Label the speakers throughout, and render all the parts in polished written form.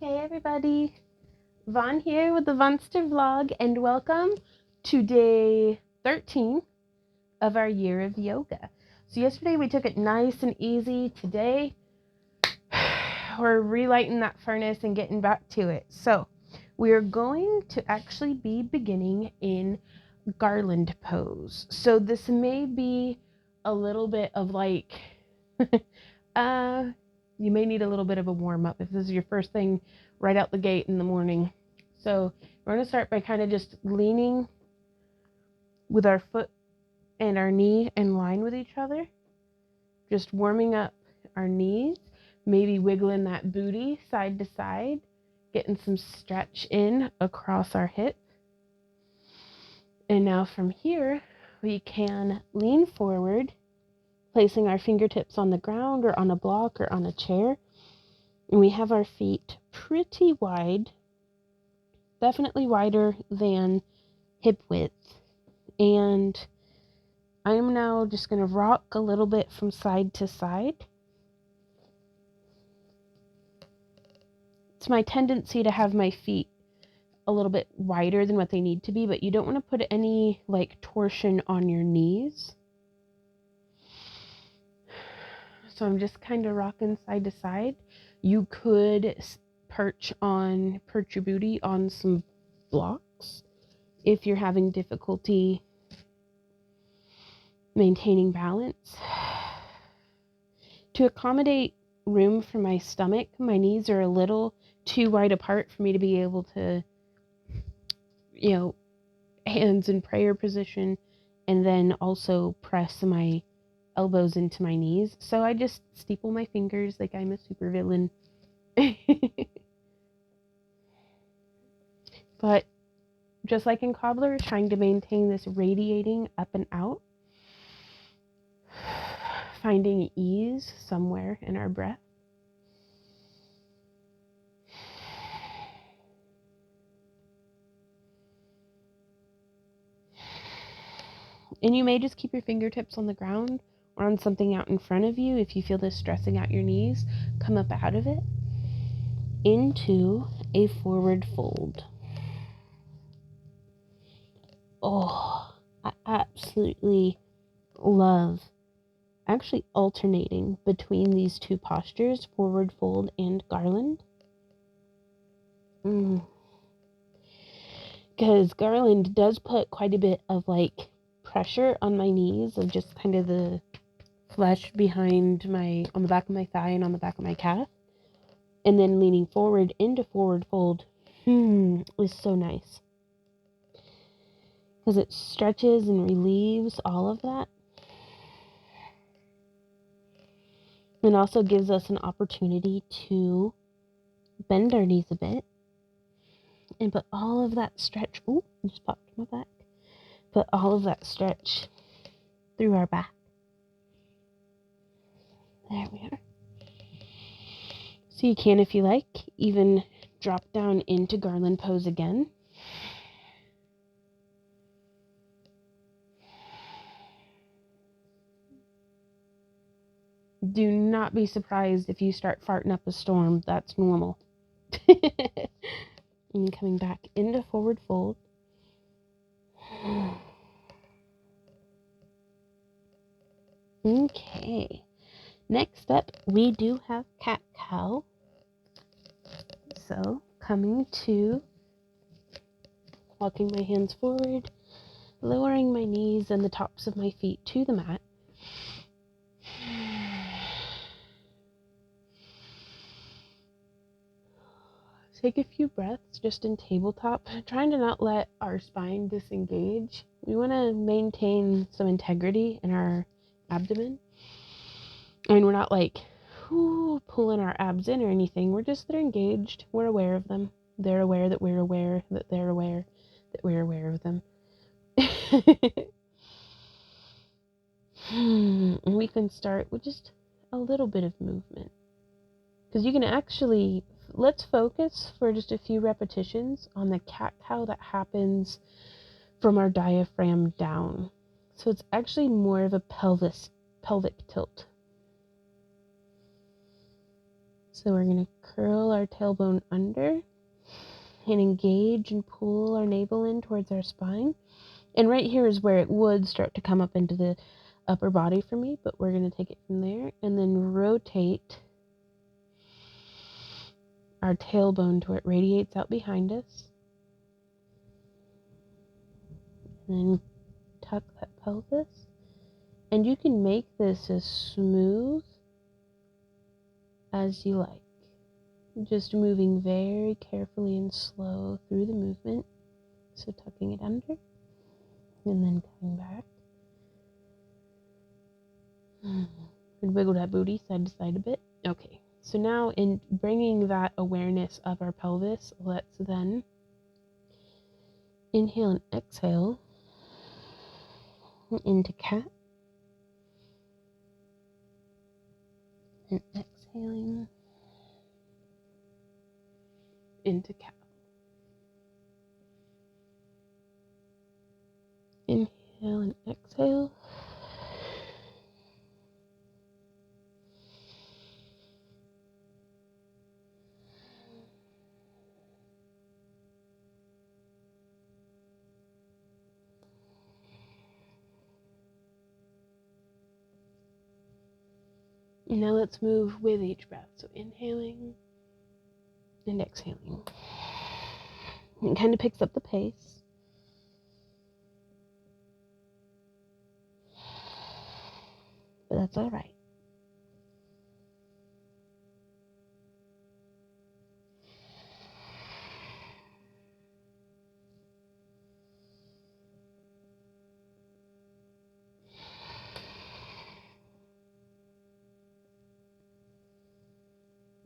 Speaker 1: Hey everybody, Vaughn here with the Vonster vlog, and welcome to day 13 of our year of yoga. So yesterday we took it nice and easy. Today we're relighting that furnace and getting back to it. So we're going to actually be beginning in Garland Pose. So this may be a little bit of like you may need a little bit of a warm-up if this is your first thing right out the gate in the morning. So we're going to start by kind of just leaning with our foot and our knee in line with each other, just warming up our knees, maybe wiggling that booty side to side, getting some stretch in across our hip. And now from here we can lean forward, placing our fingertips on the ground or on a block or on a chair. And we have our feet pretty wide, definitely wider than hip width. And I am now just going to rock a little bit from side to side. It's my tendency to have my feet a little bit wider than what they need to be, but you don't want to put any like torsion on your knees. So I'm just kind of rocking side to side. You could perch your booty on some blocks if you're having difficulty maintaining balance. To accommodate room for my stomach, my knees are a little too wide apart for me to be able to, hands in prayer position and then also press my elbows into my knees. So I just steeple my fingers like I'm a supervillain. But just like in Cobbler, trying to maintain this radiating up and out, finding ease somewhere in our breath. And you may just keep your fingertips on the ground or on something out in front of you. If you feel this stressing out your knees, come up out of it into a forward fold. Oh, I absolutely love actually alternating between these two postures, forward fold and garland. Because garland does put quite a bit of like pressure on my knees, of just kind of the flesh behind on the back of my thigh and on the back of my calf. And then leaning forward into forward fold is so nice, because it stretches and relieves all of that. And also gives us an opportunity to bend our knees a bit and put all of that stretch, I just popped my back, put all of that stretch through our back. There we are. So you can, if you like, even drop down into Garland Pose again. Do not be surprised if you start farting up a storm. That's normal. And coming back into forward fold. Okay. Next up, we do have cat-cow. So, coming to walking my hands forward, lowering my knees and the tops of my feet to the mat. Take a few breaths just in tabletop, trying to not let our spine disengage. We want to maintain some integrity in our abdomen. I mean, we're not like pulling our abs in or anything. They're engaged. We're aware of them. They're aware that we're aware that they're aware that we're aware of them. And we can start with just a little bit of movement. Because you can actually, let's focus for just a few repetitions on the cat-cow that happens from our diaphragm down. So it's actually more of a pelvic tilt. So we're going to curl our tailbone under and engage and pull our navel in towards our spine. And right here is where it would start to come up into the upper body for me, but we're going to take it from there and then rotate our tailbone to where it radiates out behind us. And then tuck that pelvis. And you can make this as smooth as you like. Just moving very carefully and slow through the movement. So tucking it under and then coming back. And wiggle that booty side to side a bit. Okay, so now in bringing that awareness of our pelvis, let's then inhale and exhale into cat. And exhaling into cow. Inhale and exhale. Now let's move with each breath. So inhaling and exhaling. It kind of picks up the pace. But that's all right.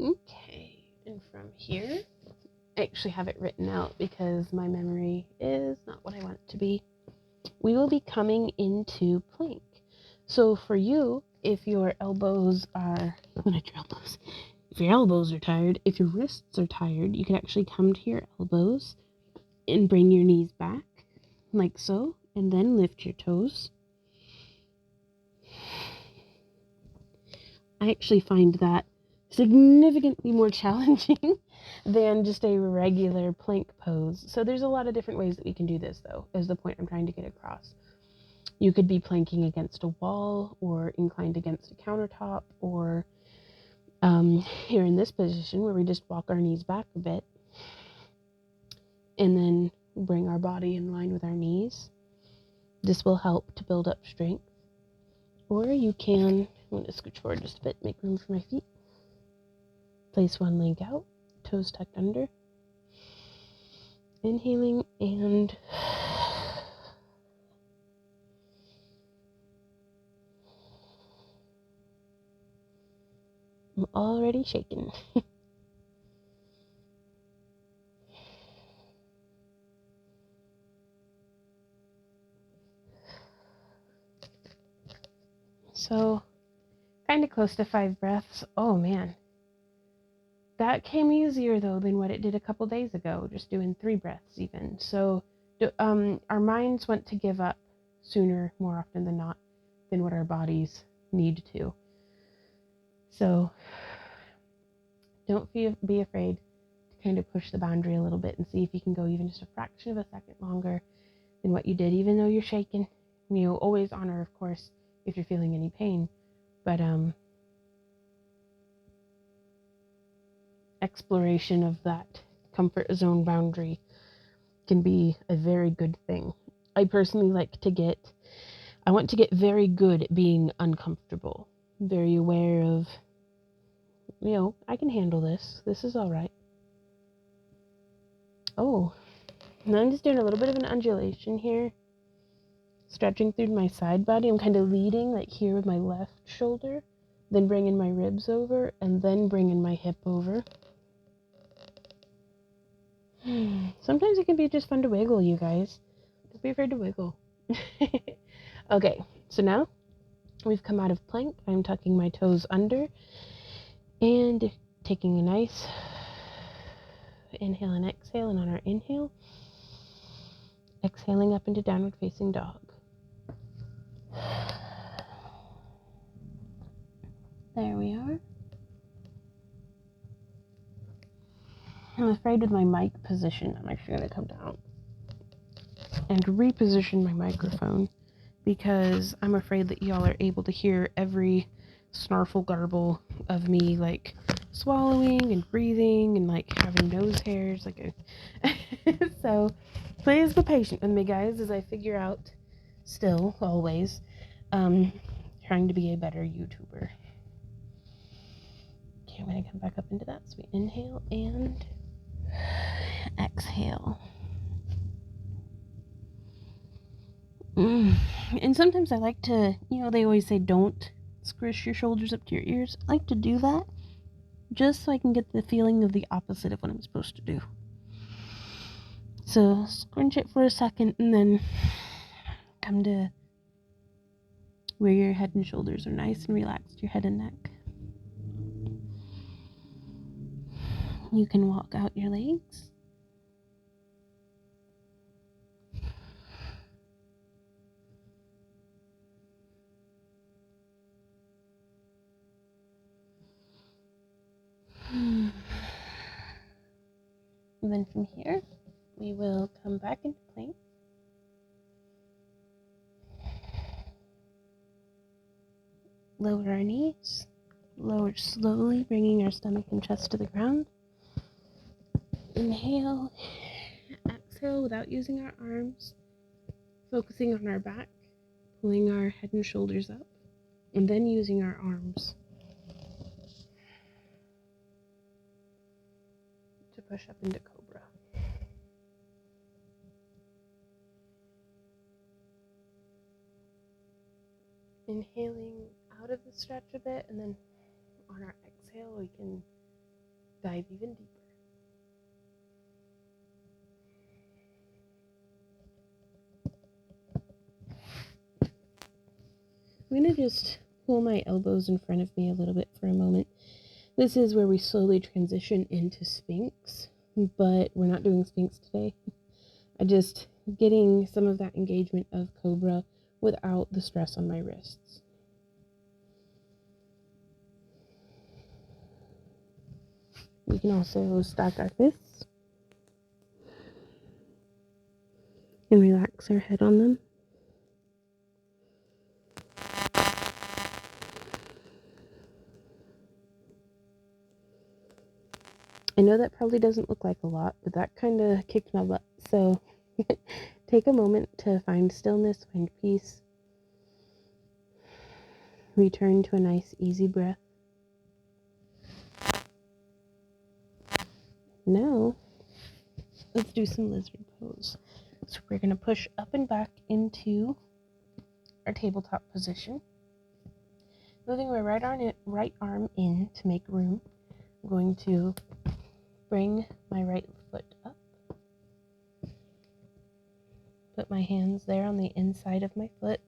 Speaker 1: Okay, and from here, I actually have it written out because my memory is not what I want it to be. We will be coming into plank. So for you, if your elbows are, if your elbows are tired, if your wrists are tired, you can actually come to your elbows and bring your knees back, like so, and then lift your toes. I actually find that significantly more challenging than just a regular plank pose. So there's a lot of different ways that we can do this, though, is the point I'm trying to get across. You could be planking against a wall or inclined against a countertop, or here in this position where we just walk our knees back a bit and then bring our body in line with our knees. This will help to build up strength. Or you can, I'm going to scooch forward just a bit, make room for my feet. Place one leg out, toes tucked under. Inhaling and I'm already shaking. So, kind of close to 5 breaths. Oh man. That came easier though than what it did a couple days ago, just doing 3 breaths even. So, our minds want to give up sooner, more often than not, than what our bodies need to. So, don't be afraid to kind of push the boundary a little bit and see if you can go even just a fraction of a second longer than what you did, even though you're shaking. You always honor, of course, if you're feeling any pain, but exploration of that comfort zone boundary can be a very good thing. I personally I want to get very good at being uncomfortable, very aware of, I can handle this. This is all right. Oh, and I'm just doing a little bit of an undulation here, stretching through my side body. I'm kind of leading like here with my left shoulder, then bringing my ribs over, and then bringing my hip over. Sometimes it can be just fun to wiggle, you guys. Don't be afraid to wiggle. Okay, so now we've come out of plank. I'm tucking my toes under and taking a nice inhale and exhale, and on our inhale, exhaling up into downward facing dog. There we are. I'm afraid with my mic position, I'm actually going to come down and reposition my microphone because I'm afraid that y'all are able to hear every snarfle garble of me, like, swallowing and breathing and, like, having nose hairs. Like, so please be patient with me, guys, as I figure out, still, always, trying to be a better YouTuber. Okay, I'm going to come back up into that. So we inhale and exhale. And sometimes I like to, they always say don't squish your shoulders up to your ears. I like to do that just so I can get the feeling of the opposite of what I'm supposed to do. So scrunch it for a second and then come to where your head and shoulders are nice and relaxed, your head and neck. You can walk out your legs. And then from here, we will come back into plank. Lower our knees. Lower slowly, bringing our stomach and chest to the ground. Inhale. Exhale without using our arms. Focusing on our back. Pulling our head and shoulders up. And then using our arms to push up into Cobra. Inhaling out of the stretch a bit, and then on our exhale we can dive even deeper. I'm going to just pull my elbows in front of me a little bit for a moment. This is where we slowly transition into Sphinx, but we're not doing Sphinx today. I'm just getting some of that engagement of Cobra without the stress on my wrists. We can also stack our fists and relax our head on them. I know that probably doesn't look like a lot, but that kind of kicked my butt. So take a moment to find stillness, find peace. Return to a nice, easy breath. Now, let's do some lizard pose. So we're going to push up and back into our tabletop position. Moving my right arm in to make room. I'm going to bring my right foot up. Put my hands there on the inside of my foot,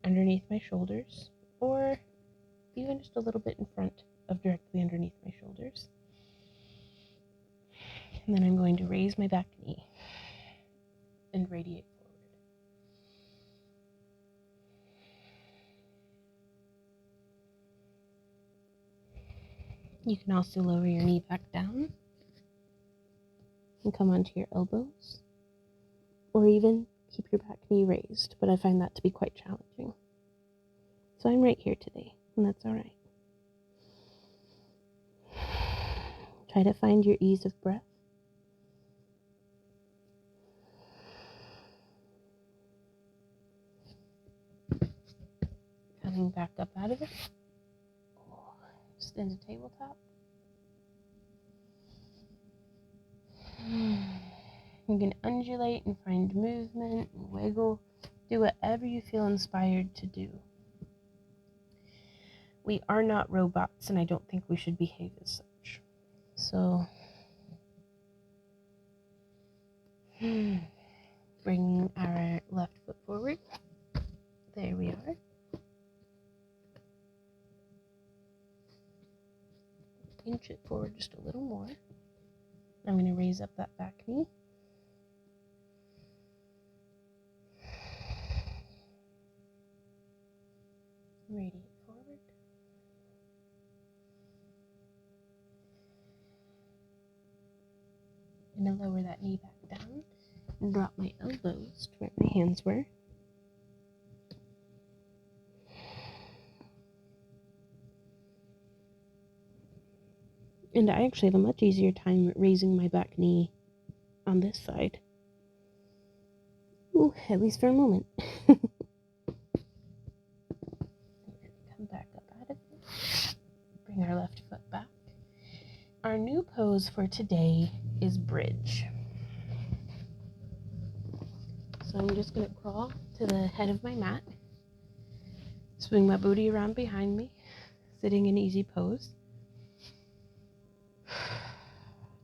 Speaker 1: underneath my shoulders, or even just a little bit in front of directly underneath my shoulders. And then I'm going to raise my back knee and radiate forward. You can also lower your knee back down and come onto your elbows, or even keep your back knee raised, but I find that to be quite challenging. So I'm right here today, and that's all right. Try to find your ease of breath. Coming back up out of it. Just into tabletop. You can undulate and find movement and wiggle. Do whatever you feel inspired to do. We are not robots, and I don't think we should behave as such. So, bringing our left foot forward. There we are. Inch it forward just a little more. I'm going to raise up that back knee. Radiate forward. I'm going to lower that knee back down and drop my elbows to where my hands were. And I actually have a much easier time raising my back knee on this side. Ooh, at least for a moment. Come back up out of it. Bring our left foot back. Our new pose for today is bridge. So I'm just going to crawl to the head of my mat, swing my booty around behind me, sitting in easy pose.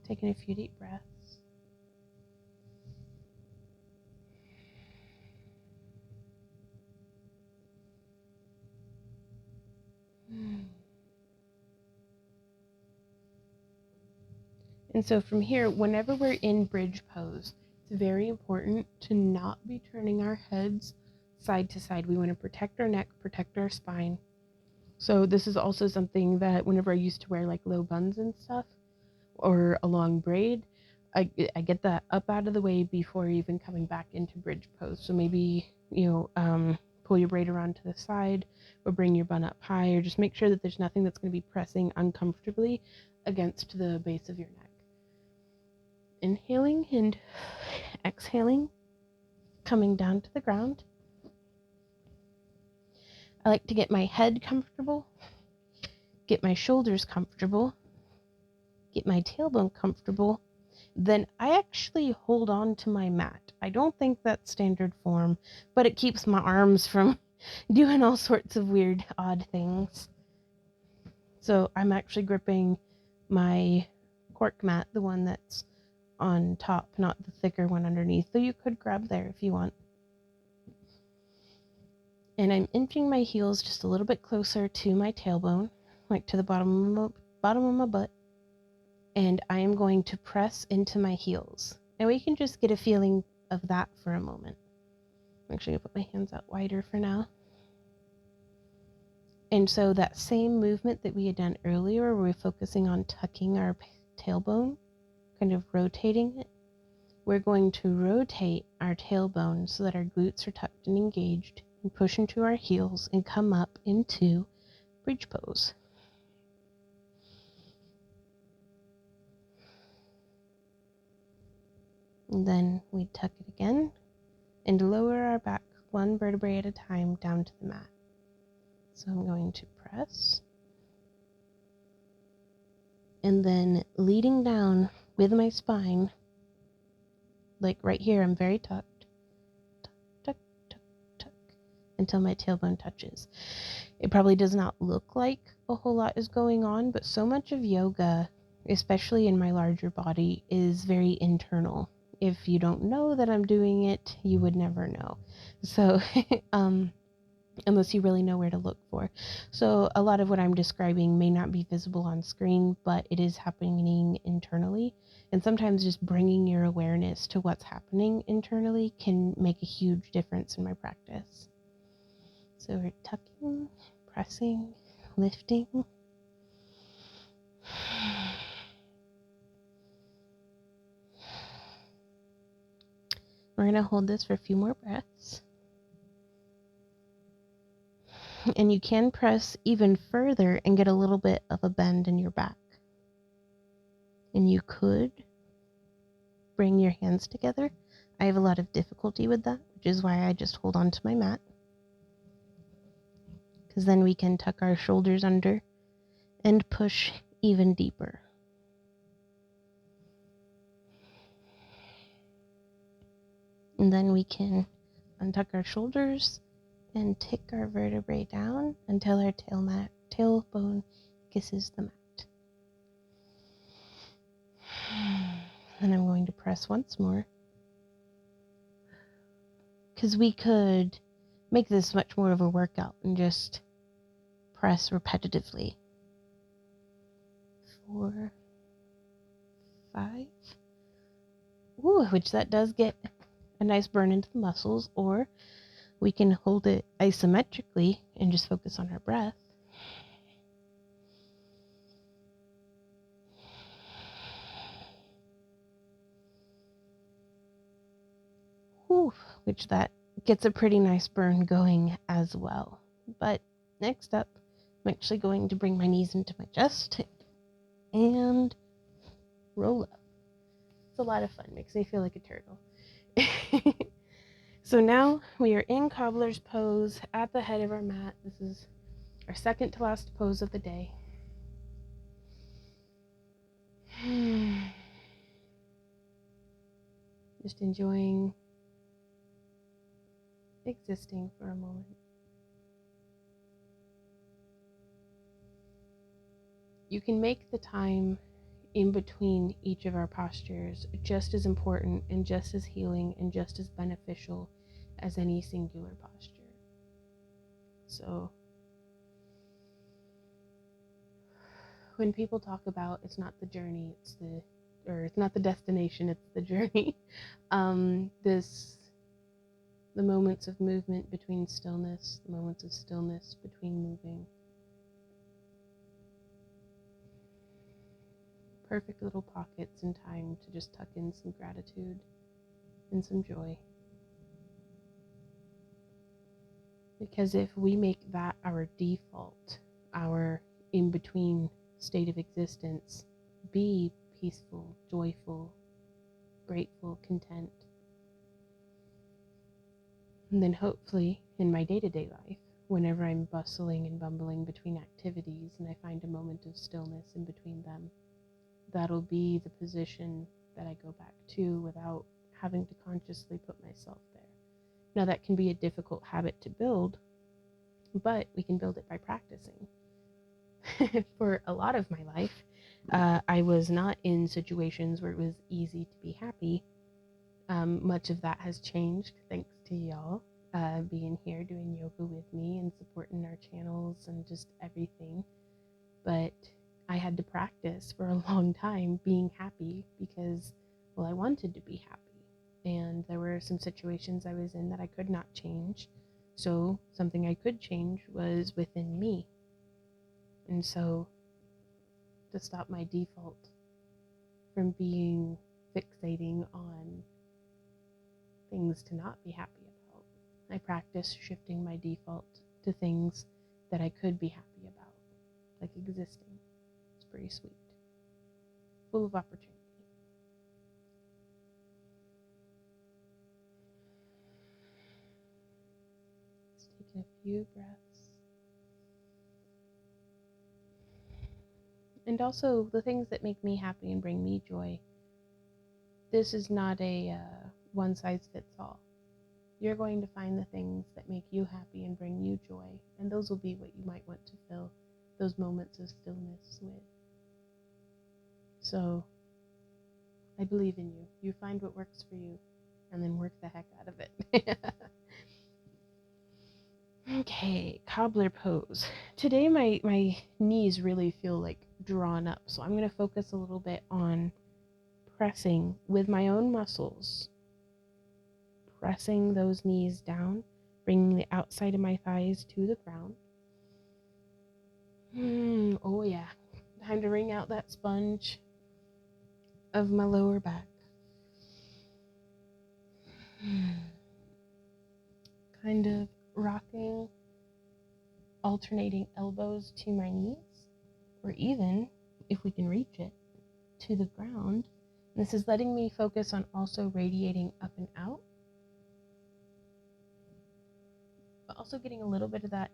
Speaker 1: Taking a few deep breaths. And so from here, whenever we're in bridge pose, it's very important to not be turning our heads side to side. We want to protect our neck, protect our spine. So this is also something that whenever I used to wear like low buns and stuff, or a long braid, I get that up out of the way before even coming back into bridge pose. So maybe, pull your braid around to the side or bring your bun up high, or just make sure that there's nothing that's going to be pressing uncomfortably against the base of your neck. Inhaling and exhaling, coming down to the ground. I like to get my head comfortable, get my shoulders comfortable, get my tailbone comfortable, then I actually hold on to my mat. I don't think that's standard form, but it keeps my arms from doing all sorts of weird, odd things. So I'm actually gripping my cork mat, the one that's on top, not the thicker one underneath, though you could grab there if you want. And I'm inching my heels just a little bit closer to my tailbone, like to the bottom of my butt. And I am going to press into my heels. And we can just get a feeling of that for a moment. I'm actually going to put my hands out wider for now. And so that same movement that we had done earlier, where we're focusing on tucking our tailbone, kind of rotating it, we're going to rotate our tailbone so that our glutes are tucked and engaged, and push into our heels and come up into bridge pose. And then we tuck it again and lower our back one vertebrae at a time down to the mat. So I'm going to press. And then leading down with my spine, like right here, I'm very tucked. Tuck, tuck, tuck, tuck, until my tailbone touches. It probably does not look like a whole lot is going on, but so much of yoga, especially in my larger body, is very internal. If you don't know that I'm doing it, you would never know. So, unless you really know where to look for. So a lot of what I'm describing may not be visible on screen, but it is happening internally. And sometimes just bringing your awareness to what's happening internally can make a huge difference in my practice. So we're tucking, pressing, lifting. We're going to hold this for a few more breaths. And you can press even further and get a little bit of a bend in your back. And you could bring your hands together. I have a lot of difficulty with that, which is why I just hold on to my mat. Because then we can tuck our shoulders under and push even deeper. And then we can untuck our shoulders and tick our vertebrae down until our tailbone kisses the mat. And I'm going to press once more, because we could make this much more of a workout and just press repetitively. 4, 5. Ooh, which that does get a nice burn into the muscles, or we can hold it isometrically and just focus on our breath. Whew, which that gets a pretty nice burn going as well. But next up, I'm actually going to bring my knees into my chest and roll up. It's a lot of fun, makes me feel like a turtle. So now we are in Cobbler's Pose at the head of our mat. This is our second to last pose of the day. Just enjoying existing for a moment. You can make the time in between each of our postures just as important and just as healing and just as beneficial as any singular posture. So when people talk about it's not the journey, it's not the destination, it's the journey. The moments of movement between stillness, the moments of stillness between moving. Perfect little pockets in time to just tuck in some gratitude and some joy. Because if we make that our default, our in-between state of existence, be peaceful, joyful, grateful, content, and then hopefully in my day-to-day life, whenever I'm bustling and bumbling between activities and I find a moment of stillness in between them, that'll be the position that I go back to without having to consciously put myself there. Now that can be a difficult habit to build, but we can build it by practicing. For a lot of my life, I was not in situations where it was easy to be happy. Much of that has changed thanks to y'all being here doing yoga with me and supporting our channels and just everything. But I had to practice for a long time being happy because, well, I wanted to be happy. And there were some situations I was in that I could not change. So something I could change was within me. And so to stop my default from fixating on things to not be happy about, I practiced shifting my default to things that I could be happy about, like existing. It's pretty sweet. Full of opportunity. Just taking a few breaths. And also the things that make me happy and bring me joy. This is not a one size fits all. You're going to find the things that make you happy and bring you joy, and those will be what you might want to fill those moments of stillness with. So I believe in you. You find what works for you and then work the heck out of it. Okay, Cobbler Pose. Today my knees really feel like drawn up, so I'm going to focus a little bit on pressing with my own muscles. Pressing those knees down, bringing the outside of my thighs to the ground. Oh yeah, time to wring out that sponge of my lower back. Kind of rocking, alternating elbows to my knees, or even, if we can reach it, to the ground. And this is letting me focus on also radiating up and out, but also getting a little bit of that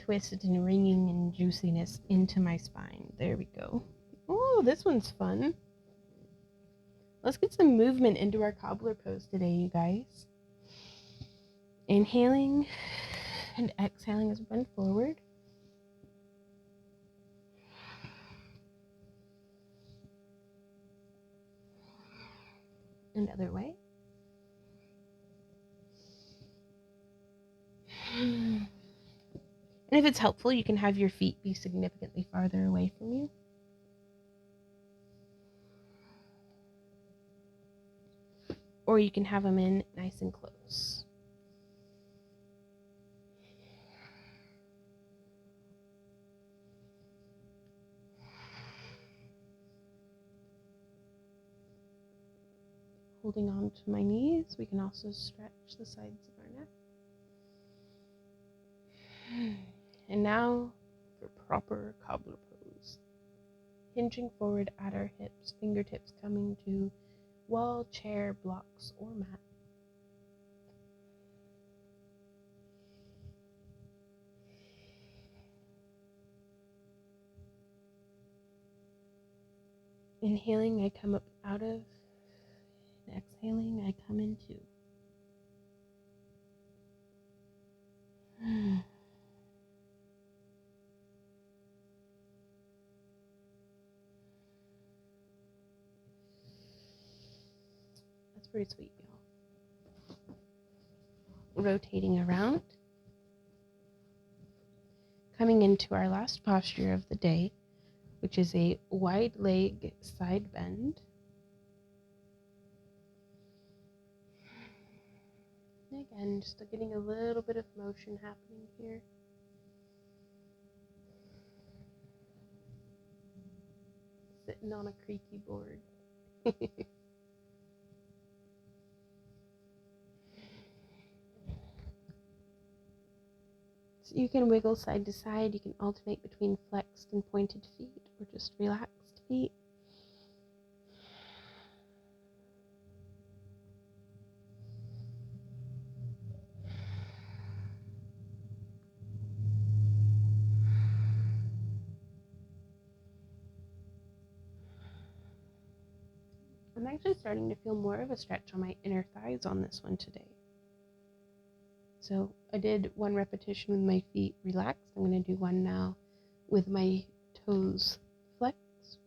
Speaker 1: twist and ringing and juiciness into my spine. There we go. Oh, this one's fun. Let's get some movement into our Cobbler Pose today, you guys. Inhaling and exhaling as we bend forward. Another way. And if it's helpful, you can have your feet be significantly farther away from you. Or you can have them in nice and close. holding on to my knees. We can also stretch the sides of our neck. And now for proper cobbler pose. Hinging forward at our hips, fingertips coming to wall, chair, blocks, or mat. Inhaling, I come up out of, and exhaling, I come into. That's pretty sweet, y'all. Rotating around. Coming into our last posture of the day, which is a wide leg side bend. And again, just getting a little bit of motion happening here. Sitting on a creaky board. So you can wiggle side to side. You can alternate between flexed and pointed feet or just relaxed feet. I'm actually starting to feel more of a stretch on my inner thighs on this one today. So I did one repetition with my feet relaxed. I'm going to do one now with my toes flexed.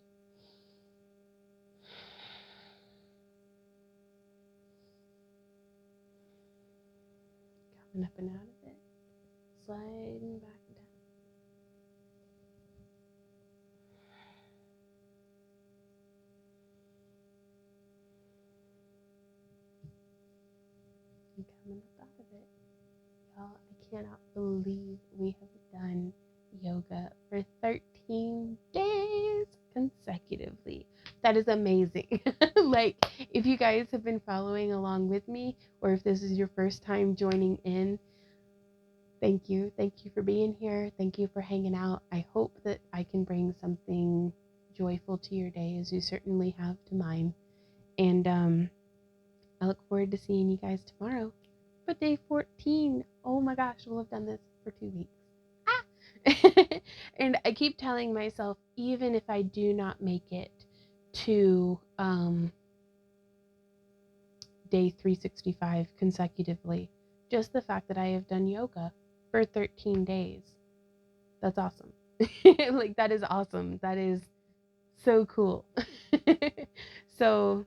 Speaker 1: Coming up and out of it. Sliding back down. And coming up out of it. Y'all, I cannot believe we have done yoga for 13 days consecutively. That is amazing. Like, if you guys have been following along with me, or if this is your first time joining in, thank you. Thank you for being here. Thank you for hanging out. I hope that I can bring something joyful to your day, as you certainly have to mine. And I look forward to seeing you guys tomorrow. But day 14, oh my gosh, we'll have done this for 2 weeks. And I keep telling myself, even if I do not make it to day 365 consecutively, just the fact that I have done yoga for 13 days, that's awesome. Like, that is awesome. That is so cool. So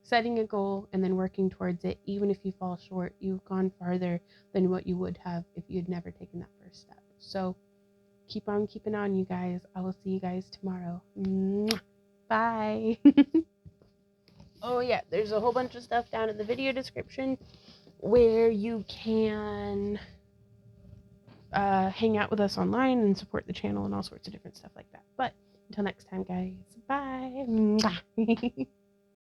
Speaker 1: setting a goal and then working towards it, even if you fall short, you've gone farther than what you would have if you'd never taken that first step. So keep on keeping on, you guys. I will see you guys tomorrow. Mwah. Bye. Oh yeah, there's a whole bunch of stuff down in the video description where you can hang out with us online and support the channel and all sorts of different stuff like that. But until next time, guys, bye.